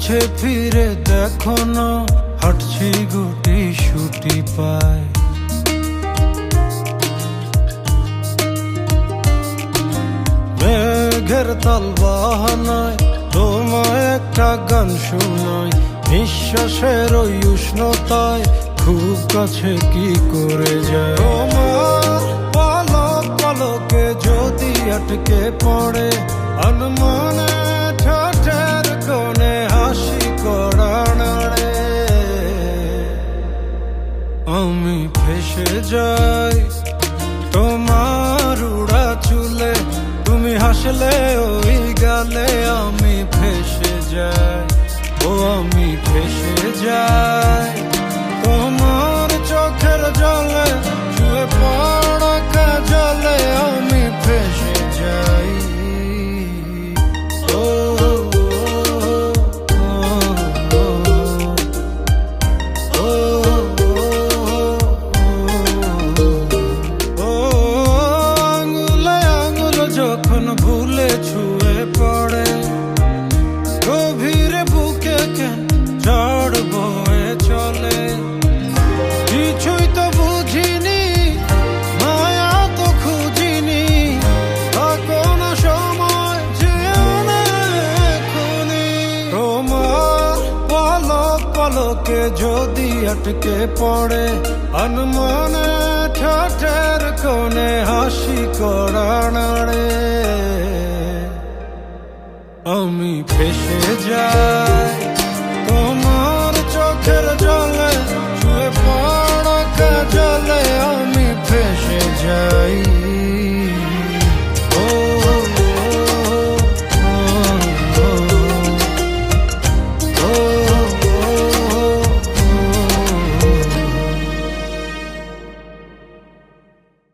পিছে ফিরে দেখো না, হাঁটছি গুটি সুটি পায়। মেঘের তাল বাহানায় তোমায় একটা গান শোনাই, নিঃশ্বাসের ওই উষ্ণতায় খুব কাছে কি করে যায়। তোমার পলক পলকে যদি আটকে পড়ে আনমনে ঠোঁটের কোণে হাসি করা নাড়ে, আমি ফেসে যাই তোমার উড়া চুলে, তুমি হাসলে ওই গালে আমি ফেসে যাই। ও আমি ফেসে যাই তোমার চোখের জলে, ছুঁয়ে পড়া কাজলে আমি ফেসে যাই। ও আঙুলে আঙুল যখন ভুলে ছুঁয়ে পড়ে, গভীরে বুকে কেন ঝড় বয়ে চলে। কিছুই তো বুঝিনি, মায়া তো খুঁজিনি, থাকো না সময় যেও না এখনি। তোমার পলক পলকে যদি আটকে পড়ে আনমনে ঠোঁটের কোণে হাসি করা নাড়ে, আমি ফেসে যাই।